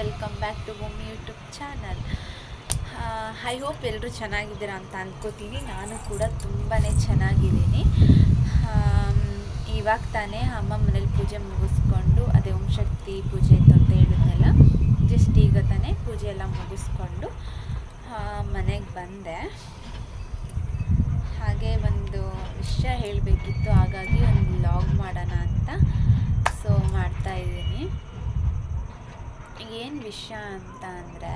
Welcome back to ಭೂಮಿ YouTube channel. I hope ಎಲ್ಲರೂ ಚೆನ್ನಾಗಿದ್ದೀರಾ ಅಂತ ಅಂದ್ಕೋತೀನಿ. ನಾನು ಕೂಡ ತುಂಬಾ ಚೆನ್ನಾಗಿದ್ದೀನಿ. ಇವಾಗ ತಾನೇ ಅಮ್ಮ ಮನೇಲಿ ಪೂಜೆ ಮುಗಿಸ್ಕೊಂಡು, ಅದೇ ಓಂ ಶಕ್ತಿ ಪೂಜೆ ಇತ್ತು ಅಂತ ಹೇಳಿದ್ನಲ್ಲ, ಜಸ್ಟ್ ಈಗ ತಾನೇ ಪೂಜೆ ಎಲ್ಲ ಮುಗಿಸ್ಕೊಂಡು ಮನೆಗೆ ಬಂದೆ. ಹಾಗೆ ಒಂದು ವಿಷಯ ಹೇಳಬೇಕಿತ್ತು, ಹಾಗಾಗಿ ಒಂದು ವ್ಲಾಗ್ ಮಾಡೋಣ ಅಂತ ಮಾಡ್ತಾಯಿದ್ದೀನಿ. ಏನು ವಿಷಯ ಅಂತ ಅಂದರೆ,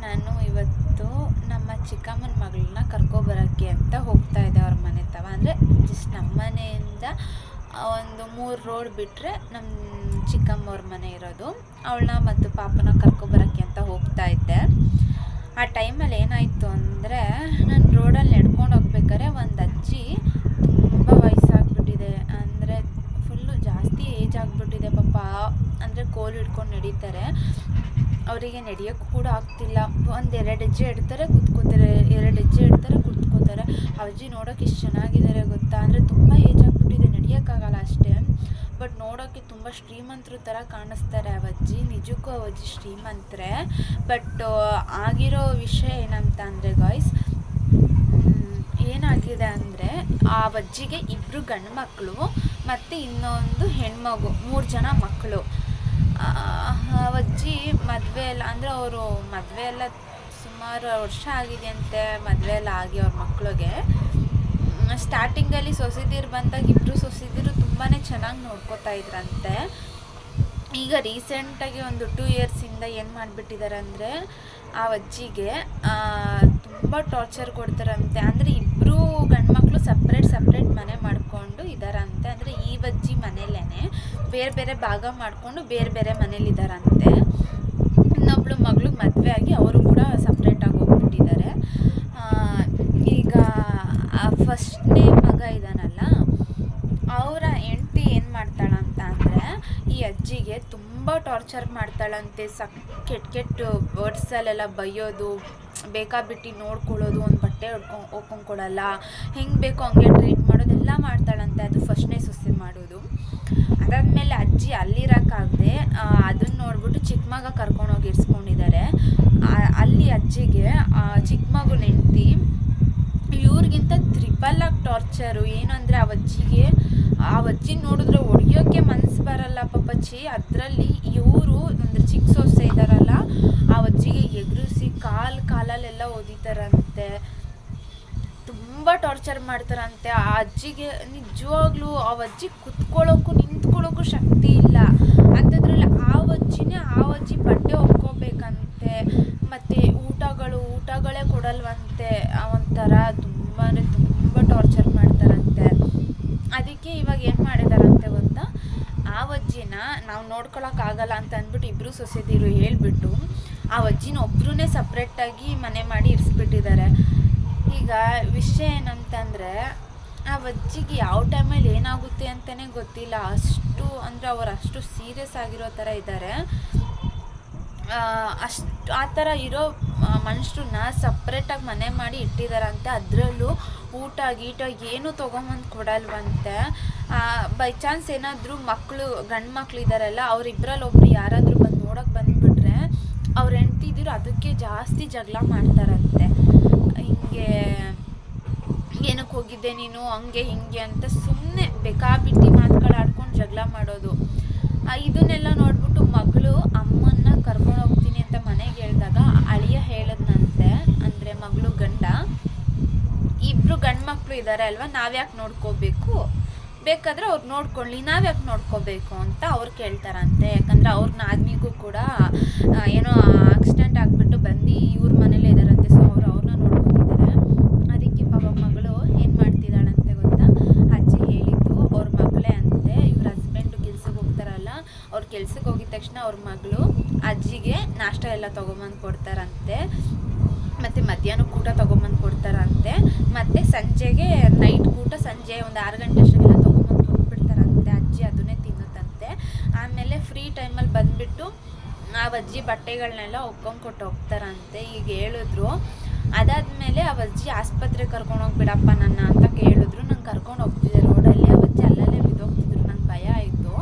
ನಾನು ಇವತ್ತು ನಮ್ಮ ಚಿಕ್ಕಮ್ಮನ ಮಗಳನ್ನ ಕರ್ಕೊಬರೋಕ್ಕೆ ಅಂತ ಹೋಗ್ತಾಯಿದ್ದೆ ಅವ್ರ ಮನೆ ತವ. ಅಂದರೆ ಜಸ್ಟ್ ನಮ್ಮ ಮನೆಯಿಂದ ಒಂದು 3 ರೋಡ್ ಬಿಟ್ಟರೆ ನಮ್ಮ ಚಿಕ್ಕಮ್ಮವ್ರ ಮನೆ ಇರೋದು. ಅವಳನ್ನ ಮತ್ತು ಪಾಪನ ಕರ್ಕೊಬರೋಕ್ಕೆ ಅಂತ ಹೋಗ್ತಾಯಿದ್ದೆ. ಆ ಟೈಮಲ್ಲಿ ಏನಾಯಿತು ಅಂದರೆ, ನಾನು ರೋಡಲ್ಲಿ ನಡ್ಕೊಂಡು ಹೋಗ್ಬೇಕಾದ್ರೆ ಒಂದು ಅಜ್ಜಿ ತುಂಬ ವಯಸ್ಸಾಗ್ಬಿಟ್ಟಿದೆ, ಅಂದರೆ ಫುಲ್ಲು ಜಾಸ್ತಿ ಏಜ್ ಆಗಿಬಿಟ್ಟಿದೆ ಪಾಪ. ಅಂದರೆ ಕೋಲು ಹಿಡ್ಕೊಂಡು ನಡೀತಾರೆ, ಅವರಿಗೆ ನಡೆಯೋಕ್ಕೂ ಕೂಡ ಆಗ್ತಿಲ್ಲ. 1-2 ಹೆಜ್ಜೆ ಇಡ್ತಾರೆ ಕೂತ್ಕೋತಾರೆ, 2 ಹೆಜ್ಜೆ ಇಡ್ತಾರೆ ಕೂತ್ಕೋತಾರೆ. ಅಜ್ಜಿ ನೋಡೋಕೆ ಎಷ್ಟು ಚೆನ್ನಾಗಿದ್ದಾರೆ ಗೊತ್ತಾ, ಅಂದರೆ ತುಂಬ ಏಜ್ ಆಗಿಬಿಟ್ಟಿದೆ, ನಡೆಯೋಕ್ಕಾಗಲ್ಲ ಅಷ್ಟೇ. ಬಟ್ ನೋಡೋಕ್ಕೆ ತುಂಬ ಶ್ರೀಮಂತರು ಥರ ಕಾಣಿಸ್ತಾರೆ ಅಜ್ಜಿ. ನಿಜಕ್ಕೂ ಅಜ್ಜಿ ಶ್ರೀಮಂತರೇ. ಬಟ್ ಆಗಿರೋ ವಿಷಯ ಏನಂತ ಅಂದರೆ ಗಾಯ್ಸ್, ಏನಾಗಿದೆ ಅಂದರೆ ಆ ಅಜ್ಜಿಗೆ 2 ಗಂಡು ಮಕ್ಕಳು ಮತ್ತು ಇನ್ನೊಂದು ಹೆಣ್ಮಗು, 3 ಜನ ಮಕ್ಕಳು. ಅಜ್ಜಿ ಮದುವೆ ಎಲ್ಲ, ಅಂದರೆ ಅವರು ಮದುವೆ ಎಲ್ಲ ಸುಮಾರು ವರ್ಷ ಆಗಿದೆಯಂತೆ, ಮದುವೆ ಎಲ್ಲ ಆಗಿ ಅವ್ರ ಮಕ್ಕಳಿಗೆ. ಸ್ಟಾರ್ಟಿಂಗಲ್ಲಿ ಸೊಸೆದಿರು ಬಂದಾಗ 2 ಸೊಸೆದಿರು ತುಂಬಾ ಚೆನ್ನಾಗಿ ನೋಡ್ಕೋತಾ ಇದ್ರಂತೆ. ಈಗ ರೀಸೆಂಟಾಗಿ ಒಂದು 2 ಇಯರ್ಸಿಂದ ಏನು ಮಾಡಿಬಿಟ್ಟಿದ್ದಾರೆ ಅಂದರೆ, ಆ ಅಜ್ಜಿಗೆ ತುಂಬ ಟಾರ್ಚರ್ ಕೊಡ್ತಾರಂತೆ. ಅಂದರೆ 2 ಗಂಡು ಮಕ್ಕಳು ಸಪ್ರೇಟ್ ಮನೆ ಮಾಡಿಕೊಂಡು ಇದ್ದಾರಂತೆ. ಅಂದರೆ ಈ ಅಜ್ಜಿ ಮನೇಲೇ ಬೇರೆ ಬೇರೆ ಭಾಗ ಮಾಡಿಕೊಂಡು ಬೇರೆ ಮನೇಲಿದ್ದಾರಂತೆ. ಇನ್ನೊಬ್ಳು ಮಗಳು ಮದುವೆ ಆಗಿ ಅವರು ಕೂಡ ಸಪ್ರೇಟಾಗಿ ಹೋಗ್ಬಿಟ್ಟಿದ್ದಾರೆ. ಈಗ ಫಸ್ಟ್ನೇ ಮಗ ಇದ್ದಾನಲ್ಲ, ಅವರ ಹೆಂಡ್ತಿ ಏನು ಮಾಡ್ತಾಳಂತ ಅಂದರೆ, ಈ ಅಜ್ಜಿಗೆ ತುಂಬ ಟಾರ್ಚರ್ ಮಾಡ್ತಾಳಂತೆ. ಕೆಟ್ಟ ವರ್ಡ್ಸಲ್ಲೆಲ್ಲ ಬೈಯೋದು, ಬೇಕಾಬಿಟ್ಟು ನೋಡ್ಕೊಳ್ಳೋದು, ಒಂದು ಬಟ್ಟೆ ಹೊಡ್ಕೊಂಡು ಕೊಡಲ್ಲ, ಹೆಂಗೆ ಬೇಕೋ ಹಂಗೆ ಟ್ರೀಟ್ ಮಾಡೋದೆಲ್ಲ ಮಾಡ್ತಾಳಂತೆ. ಅದು ಫಸ್ಟ್ನೇ ಸೊಸೆ ಮಾಡೋದು. ಅದಾದಮೇಲೆ ಅಜ್ಜಿ ಅಲ್ಲಿರೋಕ್ಕಾಗದೆ ಅದನ್ನು ನೋಡ್ಬಿಟ್ಟು ಚಿಕ್ಕ ಮಗ ಕರ್ಕೊಂಡೋಗಿ ಇರಿಸ್ಕೊಂಡಿದ್ದಾರೆ. ಅಲ್ಲಿ ಅಜ್ಜಿಗೆ ಚಿಕ್ಕ ಮಗುನ ಹೆಂಡ್ತಿ ಇವ್ರಿಗಿಂತ ತ್ರಿಪಲಾಗಿ ಟಾರ್ಚರು. ಏನಂದರೆ ಆ ಅಜ್ಜಿ ನೋಡಿದ್ರೆ ಹೊಡಿಯೋಕ್ಕೆ ಮನಸ್ಸು ಬರಲ್ಲ ಪಾಪಚ್ಚಿ. ಅದರಲ್ಲಿ ಇವರು ಅಂದರೆ ಚಿಕ್ಕ ಸೊಸೆ ಇದ್ದಾರಲ್ಲ, ಆ ಅಜ್ಜಿಗೆ ಎಗರಿಸಿ ಕಾಲಲ್ಲೆಲ್ಲ ಒದಿತಾರಂತೆ, ತುಂಬ ಟಾರ್ಚರ್ ಮಾಡ್ತಾರಂತೆ. ಆ ಅಜ್ಜಿಗೆ ನಿಜವಾಗ್ಲೂ ಆ ಅಜ್ಜಿ ಕುತ್ಕೊಳ್ಳೋಕ್ಕೂ ನಿಂತ್ಕೊಳ್ಳೋಕ್ಕೂ ಶಕ್ತಿ ಇಲ್ಲ. ಅಂಥದ್ರಲ್ಲಿ ಆ ಅಜ್ಜಿ ಬಟ್ಟೆ ಹೊಕ್ಕೋಬೇಕಂತೆ, ಮತ್ತು ಊಟಗಳೇ ಕೊಡಲ್ವಂತೆ. ಒಂಥರ ತುಂಬ ಟಾರ್ಚರ್ ಮಾಡ್ತಾರಂತೆ. ಅದಕ್ಕೆ ಇವಾಗ ಏನು ಮಾಡಿದಾರಂತೆ ಗೊತ್ತಾ, ಆ ಅಜ್ಜಿನ ನಾವು ನೋಡ್ಕೊಳಕ್ಕಾಗಲ್ಲ ಅಂತ ಅಂದ್ಬಿಟ್ಟು 2 ಸೊಸೆದಿರು ಹೇಳ್ಬಿಟ್ಟು ಆ ಅಜ್ಜಿನ ಒಬ್ಬರನ್ನೇ ಸಪ್ರೇಟಾಗಿ ಮನೆ ಮಾಡಿ ಇರಿಸ್ಬಿಟ್ಟಿದ್ದಾರೆ. ಈಗ ವಿಷಯ ಏನಂತಂದರೆ, ಆ ಅಜ್ಜಿಗೆ ಯಾವ ಟೈಮಲ್ಲಿ ಏನಾಗುತ್ತೆ ಅಂತಲೇ ಗೊತ್ತಿಲ್ಲ. ಅಷ್ಟು ಅಂದರೆ ಅವರು ಅಷ್ಟು ಸೀರಿಯಸ್ ಆಗಿರೋ ಥರ ಇದ್ದಾರೆ. ಆ ಥರ ಇರೋ ಮನುಷ್ಯರನ್ನ ಸಪ್ರೇಟಾಗಿ ಮನೆ ಮಾಡಿ ಇಟ್ಟಿದ್ದಾರಂತೆ. ಅದರಲ್ಲೂ ಊಟ ಏನೂ ತೊಗೊಂಬಂದು ಕೊಡಲ್ವಂತೆ. ಬೈ ಚಾನ್ಸ್ ಏನಾದರೂ ಗಂಡು ಮಕ್ಕಳು ಇದ್ದಾರಲ್ಲ, ಅವರಿಬ್ಬರಲ್ಲಿ ಒಬ್ರು ಯಾರಾದರೂ ಬಂದು ನೋಡೋಕೆ ಬಂದುಬಿಟ್ರೆ ಅವ್ರು ಹೆಂಡ್ತಿದ್ರು ಅದಕ್ಕೆ ಜಾಸ್ತಿ ಜಗಳ ಮಾಡ್ತಾರಂತೆ. ಹಿಂಗೆ ಏನಕ್ಕೆ ಹೋಗಿದ್ದೆ ನೀನು, ಹಂಗೆ ಹಿಂಗೆ ಅಂತ ಸುಮ್ಮನೆ ಬೇಕಾಬಿಟ್ಟು ಮಾತುಗಳಾಡ್ಕೊಂಡು ಜಗಳ ಮಾಡೋದು. ಇದನ್ನೆಲ್ಲ ನೋಡ್ಬಿಟ್ಟು ಮಗಳು ಅಮ್ಮನ್ನ ಕರ್ಕೊಂಡು ಹೋಗ್ತೀನಿ ಅಂತ ಮನೆಗೆ ಹೇಳಿದಾಗ ಅಳಿಯ ಹೇಳದ್ನಂತೆ, ಅಂದರೆ ಮಗಳು ಗಂಡ, 2 ಗಂಡು ಮಕ್ಕಳು ಇದ್ದಾರೆ ಅಲ್ವಾ, ನಾವ್ಯಾಕೆ ನೋಡ್ಕೋಬೇಕು, ಬೇಕಾದರೆ ಅವ್ರು ನೋಡ್ಕೊಳ್ಳಿ, ನಾವ್ಯಾಕೆ ನೋಡ್ಕೋಬೇಕು ಅಂತ ಅವ್ರು ಕೇಳ್ತಾರಂತೆ. ಯಾಕಂದರೆ ಅವ್ರ ನಾದ್ನಿಗೂ ಕೂಡ ಏನೋ ಆಕ್ಸಿಡೆಂಟ್ ಆಗಿಬಿಟ್ಟು ಬಂದು ಇವ್ರ ಮನೇಲೇ ಇದ್ದಾರಂತೆ. ಸೊ ಅವ್ರನ್ನ ನೋಡ್ಕೊಂಡಿದ್ದಾರೆ. ಅದಕ್ಕೆ ಪಾಪ ಮಗಳು ಏನು ಮಾಡ್ತಿದ್ದಾಳಂತೆ ಗೊತ್ತಾ, ಅಜ್ಜಿ ಹೇಳಿದ್ದು ಅವ್ರ ಮಗಳೇ ಅಂತೆ. ಇವ್ರ ಹಸ್ಬೆಂಡು ಕೆಲ್ಸಕ್ಕೆ ಹೋಗ್ತಾರಲ್ಲ, ಅವ್ರು ಕೆಲ್ಸಕ್ಕೆ ಹೋಗಿದ ತಕ್ಷಣ ಅವ್ರ ಮಗಳು ಅಜ್ಜಿಗೆ ನಾಷ್ಟ ಎಲ್ಲ ತೊಗೊಂಬಂದು ಕೊಡ್ತಾರಂತೆ, ಮತ್ತು ಮಧ್ಯಾಹ್ನ ಊಟ ತೊಗೊಂಬಂದು ಕೊಡ್ತಾರಂತೆ, ಮತ್ತು ಸಂಜೆಗೆ ನೈಟ್ ಊಟ ಸಂಜೆ ಒಂದು 6 ಗಂಟೆ ಅಷ್ಟಿಗೆಲ್ಲ ತೊಗೊಂಬಂದು ಕೊಟ್ಬಿಡ್ತಾರಂತೆ. ಅಜ್ಜಿ ಅದನ್ನೇ ತಿನ್ನುತ್ತಂತೆ. ಆಮೇಲೆ ಫ್ರೀ ಟೈಮಲ್ಲಿ ಬಂದುಬಿಟ್ಟು ಆ ಅಜ್ಜಿ ಬಟ್ಟೆಗಳನ್ನೆಲ್ಲ ಕೊಟ್ಟು ಹೋಗ್ತಾರಂತೆ. ಈಗ ಹೇಳಿದ್ರು. ಅದಾದಮೇಲೆ ಆ ಅಜ್ಜಿ ಆಸ್ಪತ್ರೆಗೆ ಕರ್ಕೊಂಡೋಗ್ಬಿಡಪ್ಪ ನನ್ನ ಅಂತ ಕೇಳಿದ್ರು. ನಂಗೆ ಕರ್ಕೊಂಡು ಹೋಗ್ತಿದ್ದೆ ರೋಡಲ್ಲಿ. ಆ ಅಜ್ಜಿ ಅಲ್ಲಲ್ಲೇ ಬಿದ್ದೋಗ್ತಿದ್ರು. ನಂಗೆ ಭಯ ಆಯಿತು.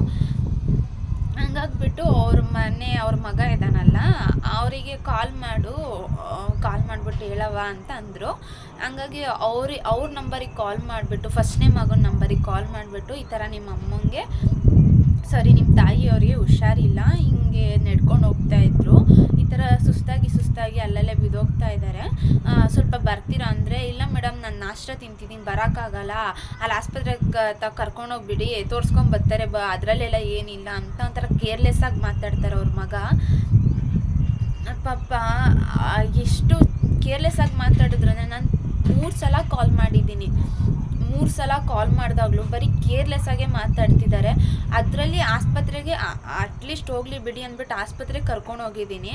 ಹಂಗಾಗ್ಬಿಟ್ಟು ಹೇಳ್ಬಿಟ್ಟು ಅವ್ರ ಮಗ ಇದ್ದಾನಲ್ಲ ಅವರಿಗೆ ಕಾಲ್ ಮಾಡಿಬಿಟ್ಟು ಹೇಳವ ಅಂತ ಅಂದರು. ಹಂಗಾಗಿ ಅವ್ರ ನಂಬರಿಗೆ ಕಾಲ್ ಮಾಡಿಬಿಟ್ಟು ಫಸ್ಟ್ನೇ ಮಗನ ನಂಬರಿಗೆ ಕಾಲ್ ಮಾಡಿಬಿಟ್ಟು ಈ ಥರ ನಿಮ್ಮ ಅಮ್ಮಂಗೆ ನಿಮ್ಮ ತಾಯಿಯವ್ರಿಗೆ ಹುಷಾರಿಲ್ಲ, ಹಿಂಗೆ ನಡ್ಕೊಂಡು ಹೋಗ್ತಾಯಿದ್ರು, ಈ ಥರ ಸುಸ್ತಾಗಿ ಅಲ್ಲಲ್ಲೇ ಬಿದ್ದೋಗ್ತಾ ಇದ್ದಾರೆ, ಸ್ವಲ್ಪ ಬರ್ತೀರಾ ಅಂದರೆ, ಇಲ್ಲ ಮೇಡಮ್ ನಾನು ನಾಷ್ಟ ತಿಂತಿದ್ದೀನಿ ಬರೋಕ್ಕಾಗಲ್ಲ, ಅಲ್ಲಿ ಆಸ್ಪತ್ರೆಗೆ ಕರ್ಕೊಂಡೋಗ್ಬಿಡಿ ತೋರಿಸ್ಕೊಂಬರ್ತಾರೆ ಅದರಲ್ಲೆಲ್ಲ ಏನಿಲ್ಲ ಅಂತ ಒಂಥರ ಕೇರ್ಲೆಸ್ಸಾಗಿ ಮಾತಾಡ್ತಾರೆ ಅವ್ರ ಮಗ. ಪಾಪ ಎಷ್ಟು ಕೇರ್ಲೆಸ್ಸಾಗಿ ಮಾತಾಡಿದ್ರು ಅಂದರೆ ನಾನು 3 ಸಲ ಕಾಲ್ ಮಾಡಿದ್ದೀನಿ. 3 ಸಲ ಕಾಲ್ ಮಾಡಿದಾಗಲೂ ಬರೀ ಕೇರ್ಲೆಸ್ಸಾಗೆ ಮಾತಾಡ್ತಿದ್ದಾರೆ. ಅದರಲ್ಲಿ ಆಸ್ಪತ್ರೆಗೆ ಅಟ್ಲೀಸ್ಟ್ ಹೋಗಲಿ ಬಿಡಿ ಅಂದ್ಬಿಟ್ಟು ಆಸ್ಪತ್ರೆಗೆ ಕರ್ಕೊಂಡು ಹೋಗಿದ್ದೀನಿ.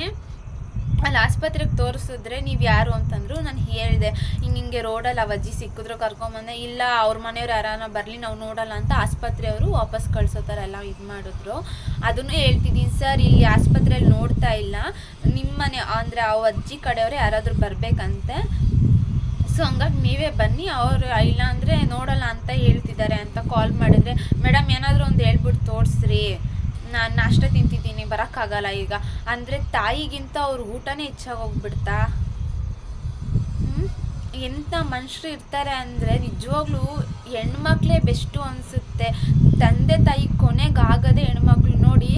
ಅಲ್ಲಿ ಆಸ್ಪತ್ರೆಗೆ ತೋರಿಸಿದ್ರೆ ನೀವು ಯಾರು ಅಂತಂದರು. ನಾನು ಹೇಳಿದೆ ಹಿಂಗೆ ರೋಡಲ್ಲಿ ಅವಜ್ಜಿ ಸಿಕ್ಕಿದ್ರು ಕರ್ಕೊಂಬಂದೆ. ಇಲ್ಲ ಅವ್ರ ಮನೆಯವ್ರು ಯಾರನ್ನ ಬರಲಿ ನಾವು ನೋಡಲ್ಲ ಅಂತ ಆಸ್ಪತ್ರೆಯವರು ವಾಪಸ್ ಕಳಿಸೋ ಥರ ಎಲ್ಲ ಇದು ಮಾಡಿದ್ರು. ಅದನ್ನು ಹೇಳ್ತಿದ್ದೀನಿ ಸರ್, ಇಲ್ಲಿ ಆಸ್ಪತ್ರೆಯಲ್ಲಿ ನೋಡ್ತಾ ಇಲ್ಲ, ನಿಮ್ಮ ಮನೆ ಅಂದರೆ ಆ ಅಜ್ಜಿ ಕಡೆಯವರು ಯಾರಾದರೂ ಬರಬೇಕಂತೆ, ಸೊ ಹಂಗಾಗಿ ನೀವೇ ಬನ್ನಿ, ಅವರು ಇಲ್ಲ ಅಂದರೆ ನೋಡಲ್ಲ ಅಂತ ಹೇಳ್ತಿದ್ದಾರೆ ಅಂತ ಕಾಲ್ ಮಾಡಿದರೆ, ಮೇಡಮ್ ಏನಾದರೂ ಒಂದು ಹೇಳ್ಬಿಟ್ಟು ತೋರಿಸ್ರಿ, ನಾನು ನಾಷ್ಟ ತಿಂತಿದ್ದೀನಿ ಬರೋಕ್ಕಾಗಲ್ಲ ಈಗ ಅಂದರೆ ತಾಯಿಗಿಂತ ಅವ್ರ ಊಟನೇ ಹೆಚ್ಚಾಗಿ ಹೋಗ್ಬಿಡ್ತಾ. ಎಂಥ ಮನುಷ್ಯರು ಇರ್ತಾರೆ ಅಂದರೆ ನಿಜವಾಗ್ಲೂ ಹೆಣ್ಮಕ್ಳೇ ಬೆಸ್ಟು ಅನಿಸುತ್ತೆ. ತಂದೆ ತಾಯಿ ಕೊನೆಗಾಗದೆ ಹೆಣ್ಮಕ್ಳು ನೋಡಿ,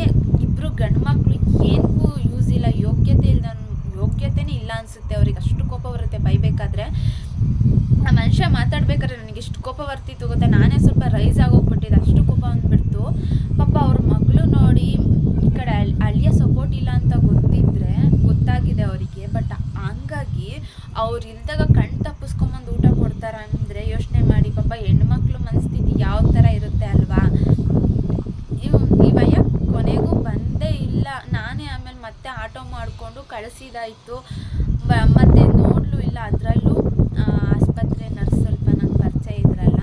ಇಬ್ಬರು ಗಂಡು ಮಕ್ಕಳು ಏನಕ್ಕೂ ಯೂಸ್ ಇಲ್ಲ, ಯೋಗ್ಯತೆನೇ ಇಲ್ಲ ಅನಿಸುತ್ತೆ ಅವ್ರಿಗೆ. ಅಷ್ಟು ಕೋಪ ಬರುತ್ತೆ ಬೈಬೇಕಾದ್ರೆ. ಆ ಮನುಷ್ಯ ಮಾತಾಡ್ಬೇಕಾದ್ರೆ ನನಗೆ ಎಷ್ಟು ಕೋಪ ಬರ್ತಿತ್ತು ಗೊತ್ತಾ, ನಾನೇ ಸ್ವಲ್ಪ ರೈಸ್ ಆಗೋಗ್ಬಿಟ್ಟಿದ್ದೆ, ಅಷ್ಟು ಕೋಪ ಅಂದ್ಬಿಡ್ತು. ಪಾಪ ಅವ್ರ ಮಗಳು ನೋಡಿ, ಈ ಕಡೆ ಅಳಿಯ ಸಪೋರ್ಟ್ ಇಲ್ಲ ಅಂತ ಗೊತ್ತಾಗಿದೆ ಅವರಿಗೆ. ಬಟ್ ಹಂಗಾಗಿ ಅವ್ರು ಇಲ್ದಾಗ ಕಣ್ ತಪ್ಪಿಸ್ಕೊಂಬಂದು ಊಟ ಕೊಡ್ತಾರೆ ಅಂದರೆ ಯೋಚನೆ ಮಾಡಿ ಪಾಪ ಹೆಣ್ಮಕ್ಳು ಮನಸ್ಥಿತಿ ಯಾವ ಥರ ಇರುತ್ತೆ ಅಲ್ವಾ. ಇವಯ್ಯ ಕೊನೆಗೂ ಬಂದೇ ಇಲ್ಲ. ನಾನೇ ಆಮೇಲೆ ಮತ್ತೆ ಆಟೋ ಮಾಡಿಕೊಂಡು ಕಳಿಸಿದಾಯಿತು, ಮತ್ತೆ ನೋಡಲೂ ಇಲ್ಲ. ಅದರಲ್ಲೂ ಆಸ್ಪತ್ರೆ ನರ್ಸ್ ಸ್ವಲ್ಪ ನಂಗೆ ಪರಿಚಯ ಇದ್ರಲ್ಲ,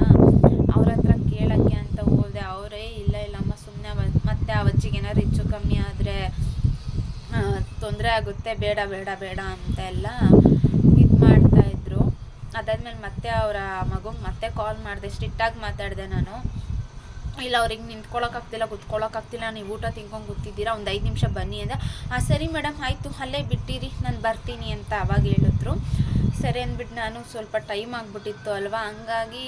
ಅವ್ರ ಹತ್ರ ಕೇಳೋಕ್ಕೆ ಅಂತ ಹೋದೆ. ಅವರೇ ಇಲ್ಲಮ್ಮ ಸುಮ್ಮನೆ ಮತ್ತೆ ಆ ಅಜ್ಜಿಗೆ ಏನಾದ್ರು ಹೆಚ್ಚು ಕಮ್ಮಿ ಆದರೆ ತೊಂದರೆ ಆಗುತ್ತೆ, ಬೇಡ ಅಂತೆಲ್ಲ ಇದು ಮಾಡ್ತಾಯಿದ್ರು. ಅದಾದ್ಮೇಲೆ ಮತ್ತೆ ಅವರ ಮಗುಗೆ ಮತ್ತೆ ಕಾಲ್ ಮಾಡಿದೆ, ಸ್ಟ್ರಿಕ್ಟಾಗಿ ಮಾತಾಡಿದೆ ನಾನು. ಇಲ್ಲ ಅವ್ರಿಗೆ ನಿಂತ್ಕೊಳ್ಳೋಕ್ಕಾಗ್ತಿಲ್ಲ, ಕೂತ್ಕೊಳ್ಳೋಕ್ಕಾಗ್ತಿಲ್ಲ, ನೀವು ಊಟ ತಿನ್ಕೊಂಡು ಕೂತಿದ್ದೀರಾ, ಒಂದು 5 ನಿಮಿಷ ಬನ್ನಿ ಅಂದರೆ, ಸರಿ ಮೇಡಮ್ ಆಯಿತು ಅಲ್ಲೇ ಬಿಟ್ಟಿರಿ ನಾನು ಬರ್ತೀನಿ ಅಂತ ಅವಾಗ ಹೇಳಿದ್ರು. ಸರಿ ಅಂದ್ಬಿಟ್ಟು ನಾನು ಸ್ವಲ್ಪ ಟೈಮ್ ಆಗಿಬಿಟ್ಟಿತ್ತು ಅಲ್ವಾ, ಹಂಗಾಗಿ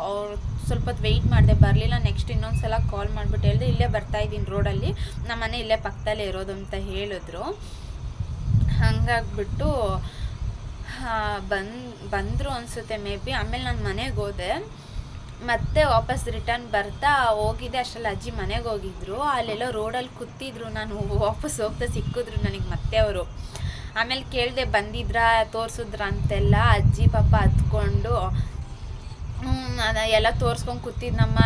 ಅವ್ರು ಸ್ವಲ್ಪ ಹೊತ್ತು ವೆಯ್ಟ್ ಮಾಡಿದೆ, ಬರಲಿಲ್ಲ. ನೆಕ್ಸ್ಟ್ ಇನ್ನೊಂದು ಸಲ ಕಾಲ್ ಮಾಡಿಬಿಟ್ಟು ಹೇಳಿದೆ, ಇಲ್ಲೇ ಬರ್ತಾಯಿದ್ದೀನಿ ರೋಡಲ್ಲಿ, ನಮ್ಮ ಮನೆ ಇಲ್ಲೇ ಪಕ್ಕದಲ್ಲೇ ಇರೋದು ಅಂತ ಹೇಳಿದ್ರು. ಹಂಗಾಗ್ಬಿಟ್ಟು ಬಂದರು ಅನಿಸುತ್ತೆ ಮೇ ಬಿ. ಆಮೇಲೆ ನಾನು ಮನೆಗೆ ಹೋದೆ, ಮತ್ತೆ ವಾಪಸ್ ರಿಟರ್ನ್ ಬರ್ತಾ ಹೋಗಿದ್ದೆ. ಅಷ್ಟರಲ್ಲಿ ಅಜ್ಜಿ ಮನೆಗೆ ಹೋಗಿದ್ರು, ಅಲ್ಲೆಲ್ಲ ರೋಡಲ್ಲಿ ಕೂತಿದ್ರು. ನಾನು ವಾಪಸ್ ಹೋಗ್ತಾ ಸಿಕ್ಕಿದ್ರು ನನಗೆ ಮತ್ತೆ ಅವರು. ಆಮೇಲೆ ಕೇಳಿದೆ ಬಂದಿದ್ರಾ ತೋರಿಸಿದ್ರ ಅಂತೆಲ್ಲ. ಅಜ್ಜಿ ಪಾಪ ಹತ್ಕೊಂಡು ಎಲ್ಲ ತೋರಿಸ್ಕೊಂಡು ಕೂತಿದ್ನಮ್ಮ.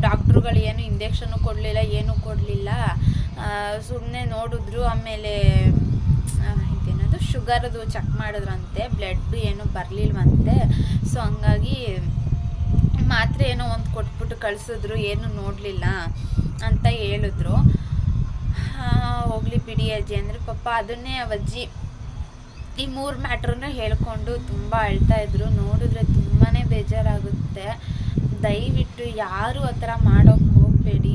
ಡಾಕ್ಟ್ರುಗಳು ಏನು ಇಂಜೆಕ್ಷನ್ನು ಕೊಡಲಿಲ್ಲ, ಏನೂ ಕೊಡಲಿಲ್ಲ, ಸುಮ್ಮನೆ ನೋಡಿದ್ರು. ಆಮೇಲೆ ಇದೇನದು ಶುಗರ್ದು ಚೆಕ್ ಮಾಡಿದ್ರಂತೆ, ಬ್ಲಡ್ ಏನೂ ಬರಲಿಲ್ವಂತೆ. ಸೊ ಹಂಗಾಗಿ ಮಾತ್ರೆ ಏನೋ ಒಂದು ಕೊಟ್ಬಿಟ್ಟು ಕಳಿಸಿದ್ರು, ಏನೂ ನೋಡಲಿಲ್ಲ ಅಂತ ಹೇಳಿದ್ರು. ಹೋಗ್ಲಿ ಬಿಡಿ ಅಜ್ಜಿ ಅಂದರೆ ಪಾಪ ಅದನ್ನೇ ಅವಜ್ಜಿ ಈ 3 ಮ್ಯಾಟ್ರನ್ನ ಹೇಳ್ಕೊಂಡು ತುಂಬ ಅಳ್ತಾಯಿದ್ರು. ನೋಡಿದ್ರೆ ತುಂಬಾ ಬೇಜಾರಾಗುತ್ತೆ. ದಯವಿಟ್ಟು ಯಾರು ಆ ಥರ ಮಾಡೋಕ್ಕೆ ಹೋಗಬೇಡಿ.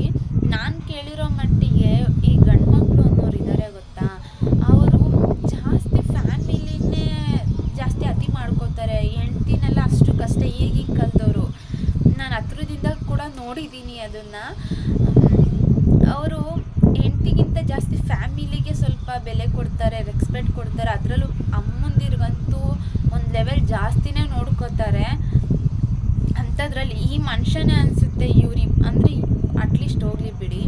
ನಾನು ಕೇಳಿರೋ ಮಟ್ಟಿಗೆ ಈ ಗಂಡು ಮಕ್ಕಳು ಅನ್ನೋರು ಇದ್ದಾರೆ ಗೊತ್ತಾ, ಅವರು ಜಾಸ್ತಿ ಫ್ಯಾಮಿಲಿನೇ ಜಾಸ್ತಿ ಅತಿ ಮಾಡ್ಕೋತಾರೆ. ಹೆಂಡ್ತಿನೆಲ್ಲ ಅಷ್ಟಕ್ಕಷ್ಟೇ ಈಗಿನ ಕಾಲದವರು. ನಾನು ಹತ್ರದಿಂದ ಕೂಡ ನೋಡಿದ್ದೀನಿ ಅದನ್ನು. ಅವರು ಹೆಂಡ್ತಿಗಿಂತ ಜಾಸ್ತಿ ಫ್ಯಾಮಿಲಿಗೆ ಸ್ವಲ್ಪ ಬೆಲೆ ಕೊಡ್ತಾರೆ, ರೆಸ್ಪೆಕ್ಟ್ ಕೊಡ್ತಾರೆ. ಅದರಲ್ಲೂ ಅಮ್ಮಂದಿರಿಗಂತೂ ಒಂದು ಲೆವೆಲ್ ಜಾಸ್ತಿನೇ ನೋಡ್ಕೋತಾರೆ. ಅಂಥದ್ರಲ್ಲಿ ಈ ಮನುಷ್ಯನೇ ಅನಿಸುತ್ತೆ ಅಂದರೆ ಅಟ್ಲೀಸ್ಟ್ ಹೋಗಲಿ ಬಿಡಿ,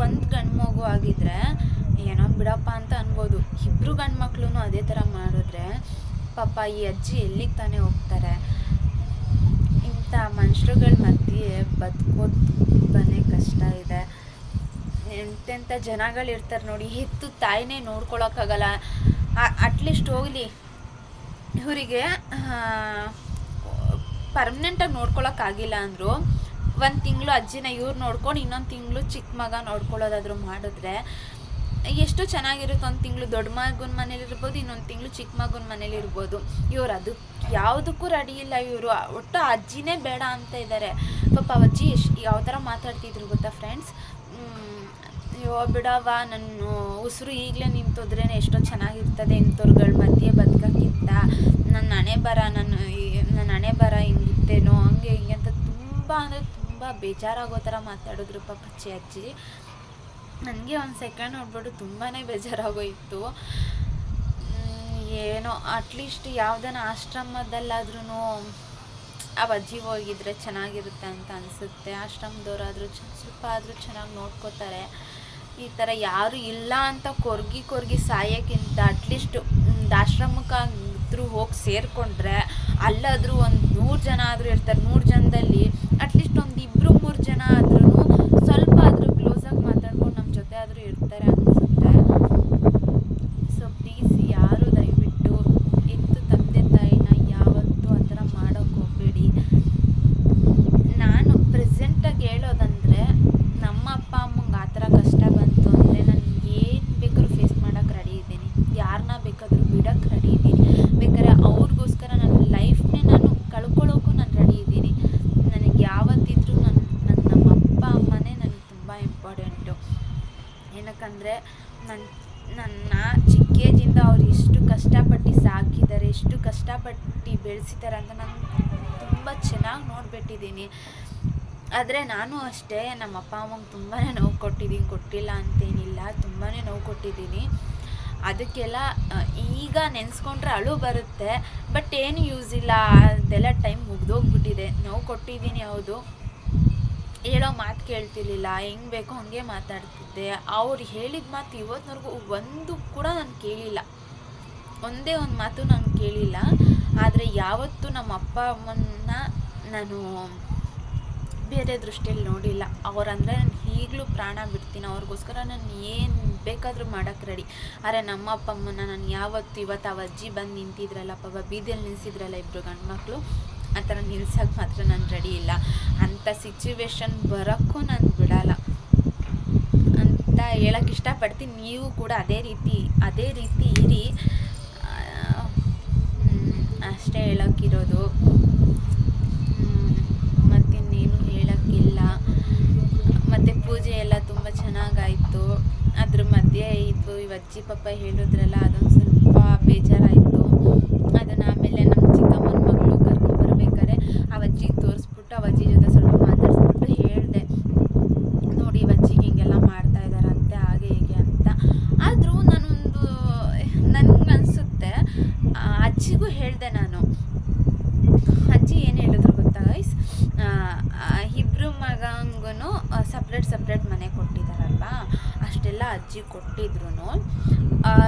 ಒಂದು ಗಂಡು ಮಗು ಆಗಿದ್ರೆ ಏನೋ ಬಿಡಪ್ಪ ಅಂತ ಅನ್ಬೋದು. 2 ಗಂಡು ಮಕ್ಕಳು ಅದೇ ಥರ ಮಾಡಿದ್ರೆ ಪಾಪ ಈ ಅಜ್ಜಿ ಎಲ್ಲಿಗೆ ತಾನೇ ಹೋಗ್ತಾರೆ. ಇಂಥ ಮನುಷ್ಯರುಗಳ ಮಧ್ಯೆ ಬದುಕೋದು ತುಂಬಾ ಕಷ್ಟ ಇದೆ. ಎಂತೆಂಥ ಜನಗಳಿರ್ತಾರೆ ನೋಡಿ, ಹೆತ್ತು ತಾಯಿನೇ ನೋಡ್ಕೊಳಕ್ಕಾಗಲ್ಲ. ಅಟ್ಲೀಸ್ಟ್ ಹೋಗಲಿ ಇವರಿಗೆ ಪರ್ಮನೆಂಟಾಗಿ ನೋಡ್ಕೊಳಕ್ಕಾಗಿಲ್ಲ ಅಂದರು 1 ತಿಂಗಳು ಅಜ್ಜಿನ ಇವ್ರು ನೋಡ್ಕೊಂಡು ಇನ್ನೊಂದು ತಿಂಗಳು ಚಿಕ್ಕ ಮಗ ನೋಡ್ಕೊಳ್ಳೋದಾದರೂ ಮಾಡಿದ್ರೆ ಎಷ್ಟು ಚೆನ್ನಾಗಿರುತ್ತೆ. 1 ತಿಂಗಳು ದೊಡ್ಡ ಮಗನ ಮನೇಲಿರ್ಬೋದು, ಇನ್ನೊಂದು ತಿಂಗಳು ಚಿಕ್ಕ ಮಗನ ಮನೇಲಿರ್ಬೋದು. ಇವ್ರು ಅದು ಯಾವುದಕ್ಕೂ ರೆಡಿ ಇಲ್ಲ. ಇವರು ಒಟ್ಟು ಅಜ್ಜಿನೇ ಬೇಡ ಅಂತ ಇದ್ದಾರೆ. ಪಾಪ ಅಜ್ಜಿ ಯಾವ ಥರ ಮಾತಾಡ್ತಿದ್ರು ಗೊತ್ತಾ ಫ್ರೆಂಡ್ಸ್, ಅಯ್ಯೋ ಬಿಡವ, ನನ್ನ ಉಸಿರು ಈಗಲೇ ನಿಂತೋದ್ರೇ ಎಷ್ಟೋ ಚೆನ್ನಾಗಿರ್ತದೆ ಇಂಥವ್ರುಗಳ ಮಧ್ಯೆ ಬದುಕೋಕ್ಕಿಂತ. ನನ್ನ ಹಣೆ ಬರ ಹಿಂಗಿತ್ತೇನೋ ಹಂಗೆ ಹಿಂಗೆ ಅಂತ ತುಂಬ ಅಂದರೆ ತುಂಬ ಬೇಜಾರಾಗೋ ಥರ ಮಾತಾಡಿದ್ರು ಪಾಪಚ್ಚಿ ಅಜ್ಜಿ. ನನಗೆ ಒಂದು ಸೆಕೆಂಡ್ ನೋಡ್ಬಿಟ್ಟು ತುಂಬಾ ಬೇಜಾರಾಗೋಯಿತು. ಏನೋ ಅಟ್ಲೀಸ್ಟ್ ಯಾವುದನ್ನ ಆಶ್ರಮದಲ್ಲಾದ್ರೂ ಆ ಅಜ್ಜಿ ಹೋಗಿದ್ರೆ ಚೆನ್ನಾಗಿರುತ್ತೆ ಅಂತ ಅನಿಸುತ್ತೆ. ಆಶ್ರಮದವರಾದರೂ ಸ್ವಲ್ಪ ಆದರೂ ಚೆನ್ನಾಗಿ ನೋಡ್ಕೋತಾರೆ. ಈ ಥರ ಯಾರು ಇಲ್ಲ ಅಂತ ಕೊರ್ಗಿ ಸಾಯೋಕ್ಕಿಂತ ಅಟ್ಲೀಸ್ಟ್ ಒಂದು ಆಶ್ರಮಕ್ಕಾದ್ರೂ ಹೋಗಿ ಸೇರಿಕೊಂಡ್ರೆ ಅಲ್ಲಾದರೂ ಒಂದು 100 ಜನ ಆದರೂ ಇರ್ತಾರೆ. 100 ಜನದಲ್ಲಿ ಅಟ್ಲೀಸ್ಟ್ ಒಂದು 2-3 ಜನ ಆದ್ರೂ ಸ್ವಲ್ಪ ಆದರೂ ಕ್ಲೋಸಾಗಿ ಮಾತಾಡ್ಕೊಂಡು ನಮ್ಮ ಜೊತೆ ಆದರೂ ಇರ್ತಾರೆ ಅನಿಸುತ್ತೆ. ಸೊ ಪ್ಲೀಸ್ ಯಾರು ದಯವಿಟ್ಟು ಎತ್ತು ತಂದೆ ತಾಯಿನ ಯಾವತ್ತೂ ಆ ಥರ ಮಾಡೋಕ್ಕೆ ಹೋಗಬೇಡಿ. ನಾನು ಪ್ರೆಸೆಂಟಾಗಿ ಹೇಳೋದಂದರೆ, ನಮ್ಮ ಅಪ್ಪ ಅಮ್ಮಂಗೆ ಆ ಥರ ಕಷ್ಟ ಬಂತು ಅಂದರೆ ನಾನು ಏನು ಬೇಕಾದ್ರೂ ಫೇಸ್ ಮಾಡೋಕ್ಕೆ ರೆಡಿ ಇದ್ದೀನಿ. ಯಾರನ್ನ ಬೇಕಾದರೂ ಬಿಡೋಕ್ಕೆ ರೆಡಿ ಇದ್ದೀನಿ. ಬೇಕಾದ್ರೆ ಅವ್ರಿಗೋಸ್ಕರ ನನ್ನ ಲೈಫ್ನೇ ನಾನು ಕಳ್ಕೊಳ್ಳೋಕ್ಕೂ ನಾನು ರೆಡಿ ಇದ್ದೀನಿ. ನನಗೆ ಯಾವತ್ತಿದ್ರೂ ನಮ್ಮ ಅಪ್ಪ ಅಮ್ಮನೇ ನನಗೆ ತುಂಬ ಇಂಪಾರ್ಟೆಂಟು. ಏನಕ್ಕಂದರೆ ನನ್ನ ಚಿಕ್ಕ ಏಜಿಂದ ಅವ್ರು ಎಷ್ಟು ಕಷ್ಟಪಟ್ಟು ಸಾಕಿದ್ದಾರೆ, ಎಷ್ಟು ಕಷ್ಟಪಟ್ಟು ಬೆಳೆಸಿದ್ದಾರೆ ಅಂತ ನಾನು ತುಂಬ ಚೆನ್ನಾಗಿ ನೋಡಿಬಿಟ್ಟಿದ್ದೀನಿ. ಆದರೆ ನಾನು ಅಷ್ಟೇ ನಮ್ಮ ಅಪ್ಪ ಅಮ್ಮಂಗೆ ತುಂಬಾ ನೋವು ಕೊಟ್ಟಿಲ್ಲ ಅಂತೇನಿಲ್ಲ, ತುಂಬಾ ನೋವು ಕೊಟ್ಟಿದ್ದೀನಿ. ಅದಕ್ಕೆಲ್ಲ ಈಗ ನೆನೆಸ್ಕೊಂಡ್ರೆ ಅಳು ಬರುತ್ತೆ. ಬಟ್ ಏನು ಯೂಸ್ ಇಲ್ಲ, ಅದೆಲ್ಲ ಟೈಮ್ ಮುಗ್ದೋಗ್ಬಿಟ್ಟಿದೆ. ನೋವು ಕೊಟ್ಟಿದ್ದೀನಿ ಹೌದು, ಹೇಳೋ ಮಾತು ಕೇಳ್ತಿರ್ಲಿಲ್ಲ, ಹೆಂಗೆ ಬೇಕೋ ಹಾಗೆ ಮಾತಾಡ್ತಿದ್ದೆ. ಅವ್ರು ಹೇಳಿದ ಮಾತು ಇವತ್ತಿನವರೆಗೂ ಒಂದು ಕೂಡ ನಾನು ಕೇಳಿಲ್ಲ, ಒಂದೇ ಒಂದು ಮಾತು ನಾನು ಕೇಳಿಲ್ಲ. ಆದರೆ ಯಾವತ್ತೂ ನಮ್ಮ ಅಪ್ಪ ಅಮ್ಮನ್ನ ನಾನು ಬೇರೆ ದೃಷ್ಟಿಯಲ್ಲಿ ನೋಡಿಲ್ಲ. ಅವರಂದರೆ ನಾನು ಈಗಲೂ ಪ್ರಾಣ ಬಿಡ್ತೀನಿ, ಅವ್ರಿಗೋಸ್ಕರ ನಾನು ಏನು ಬೇಕಾದರೂ ಮಾಡೋಕ್ಕೆ ರೆಡಿ. ಆದರೆ ನಮ್ಮ ಅಪ್ಪ ಅಮ್ಮನ ನಾನು ಯಾವತ್ತು ಇವತ್ತು ಆ ಅಜ್ಜಿ ಬಂದು ನಿಂತಿದ್ರಲ್ಲ ಪಾಪ, ಬೀದಿಯಲ್ಲಿ ನಿಲ್ಲಿಸಿದ್ರಲ್ಲ 2 ಗಂಡು ಮಕ್ಕಳು, ಆ ಥರ ನಿಲ್ಸೋಕ್ಕೆ ಮಾತ್ರ ನಾನು ರೆಡಿ ಇಲ್ಲ. ಅಂಥ ಸಿಚುವೇಶನ್ ಬರೋಕ್ಕೂ ನಾನು ಬಿಡಲ್ಲ ಅಂತ ಹೇಳೋಕ್ಕೆ ಇಷ್ಟಪಡ್ತೀನಿ. ನೀವು ಕೂಡ ಅದೇ ರೀತಿ ಇರಿ, ಅಷ್ಟೇ ಹೇಳೋಕ್ಕಿರೋದು. ಮತ್ತಿನ್ನೇನು ಹೇಳೋಕ್ಕಿಲ್ಲ. ಮತ್ತು ಪೂಜೆ ಎಲ್ಲ ತುಂಬ ಚೆನ್ನಾಗಾಯಿತು. ಅದ್ರ ಮಧ್ಯೆ ಇದು ಅಜ್ಜಿ ಪಾಪ ಹೇಳಿದ್ರಲ್ಲ, ಅದೊಂದು ಸ್ವಲ್ಪ ಬೇಜಾರಾಯಿತು. ಅದನ್ನು ಆಮೇಲೆ ನಮ್ಮ ಚಿಕ್ಕಮ್ಮನ ಮಗಳು ಕರ್ಕೊಬರ್ಬೇಕಾದ್ರೆ ಆ ಅಜ್ಜಿಗೆ ತೋರಿಸ್ಬಿಟ್ಟು ಆ ಅಜ್ಜಿ ಜೊತೆ ಸ್ವಲ್ಪ ಮಾತಾಡಿಸ್ಬಿಟ್ಟು ಹೇಳಿದೆ, ನೋಡಿ ಅಜ್ಜಿಗೆ ಹಿಂಗೆಲ್ಲ ಮಾಡ್ತಾ ಇದ್ದಾರಂತೆ ಹಾಗೆ ಹೀಗೆ ಅಂತ. ಆದರೂ ನನಗೆ ಅನಿಸುತ್ತೆ, ಅಜ್ಜಿಗೂ ಹೇಳಿದೆ ನಾನು. ಅಜ್ಜಿ ಏನು ಹೇಳಿದ್ರು ಗೊತ್ತಾ ಗೈಸ್, ಇಬ್ಬರು ಮಗಂಗೂ ಸಪ್ರೇಟ್ ಮನೆ ಕೊಟ್ಟಿದ್ದಾರಲ್ವಾ, ಅಷ್ಟೆಲ್ಲ ಅಜ್ಜಿ ಕೊಟ್ಟಿದ್ರು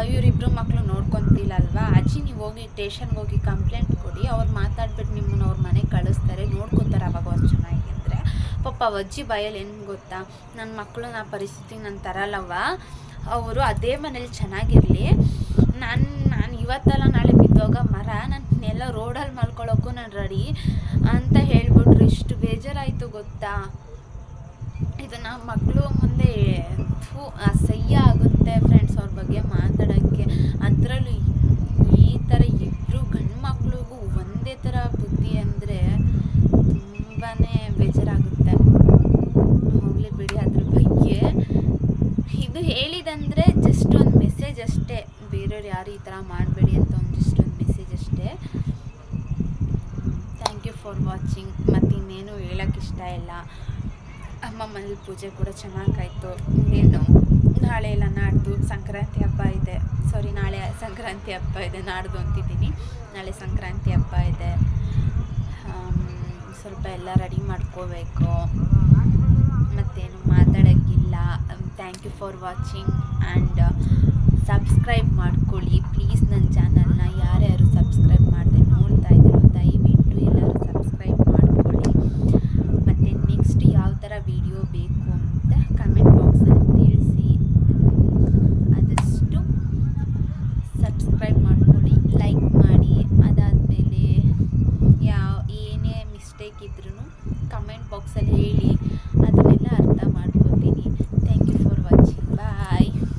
ಇವರಿಬ್ಬರು ಮಕ್ಕಳು ನೋಡ್ಕೊತಿಲ್ಲಲ್ವಾ, ಅಜ್ಜಿ ನೀವು ಹೋಗಿ ಸ್ಟೇಷನ್ಗೆ ಹೋಗಿ ಕಂಪ್ಲೇಂಟ್ ಕೊಡಿ, ಅವ್ರು ಮಾತಾಡ್ಬಿಟ್ಟು ನಿಮ್ಮನ್ನು ಅವ್ರ ಮನೆಗೆ ಕಳಿಸ್ತಾರೆ, ನೋಡ್ಕೊತಾರೆ ಅವಾಗ ಅವ್ರು ಚೆನ್ನಾಗಿ ಅಂದರೆ. ಪಾಪ ಅಜ್ಜಿ ಬಾಯಲ್ಲಿ ಏನು ಗೊತ್ತಾ, ನನ್ನ ಮಕ್ಕಳು ನಾ ಪರಿಸ್ಥಿತಿಗೆ ನಾನು ತರಲ್ಲವ, ಅವರು ಅದೇ ಮನೇಲಿ ಚೆನ್ನಾಗಿರಲಿ, ನಾನು ಇವತ್ತಲ್ಲ ನಾಳೆ ಬಿದ್ದೋಗ ಮರ, ನಾನೆಲ್ಲ ರೋಡಲ್ಲಿ ಮಲ್ಕೊಳ್ಳೋಕ್ಕೂ ನಾನು ರೆಡಿ ಅಂತ ಹೇಳ್ಬಿಟ್ರು. ಇಷ್ಟು ಬೇಜಾರಾಯಿತು ಗೊತ್ತಾ. ಇದನ್ನು ಮಕ್ಕಳು ಮುಂದೆ ಅಸಹ್ಯ ಆಗುತ್ತೆ ಫ್ರೆಂಡ್ಸ್ ಅವ್ರ ಬಗ್ಗೆ ಮಾತಾಡೋಕ್ಕೆ. ಅದರಲ್ಲೂ ಈ ಥರ 2 ಗಂಡು ಮಕ್ಳಿಗೂ ಒಂದೇ ಥರ ಬುದ್ಧಿ ಅಂದರೆ ತುಂಬಾ ಬೇಜಾರಾಗುತ್ತೆ. ಹೋಗಲಿ ಬಿಡಿ ಅದ್ರ ಬಗ್ಗೆ. ಇದು ಹೇಳಿದಂದರೆ ಜಸ್ಟ್ ಒಂದು ಮೆಸೇಜ್ ಅಷ್ಟೇ, ಬೇರೆಯವ್ರು ಯಾರು ಈ ಥರ ಮಾಡಬೇಡಿ ಅಂತ ಒಂದು ಮೆಸೇಜ್ ಅಷ್ಟೇ. Thank you for watching. ಮತ್ತಿನ್ನೇನು ಹೇಳೋಕ್ಕಿಷ್ಟ ಇಲ್ಲ. ಅಮ್ಮ ಮನೇಲಿ ಪೂಜೆ ಕೂಡ ಚೆನ್ನಾಗಾಯಿತು. ಇನ್ನೇನು ನಾಳೆ ಇಲ್ಲ ನಾಡ್ದು ಸಂಕ್ರಾಂತಿ ಹಬ್ಬ ಇದೆ. ನಾಳೆ ಸಂಕ್ರಾಂತಿ ಹಬ್ಬ ಇದೆ, ನಾಡ್ದು ಅಂತಿದ್ದೀನಿ. ನಾಳೆ ಸಂಕ್ರಾಂತಿ ಹಬ್ಬ ಇದೆ. ಸ್ವಲ್ಪ ಎಲ್ಲ ರೆಡಿ ಮಾಡ್ಕೋಬೇಕು, ಮತ್ತೇನು ಮಾತಾಡೋಕ್ಕಿಲ್ಲ. Thank you for watching and subscribe ಮಾಡ್ಕೊಳ್ಳಿ ಪ್ಲೀಸ್. ನನ್ನ ಚಾನಲ್ನ ಯಾರ್ಯಾರು ಸಬ್ಸ್ಕ್ರೈಬ್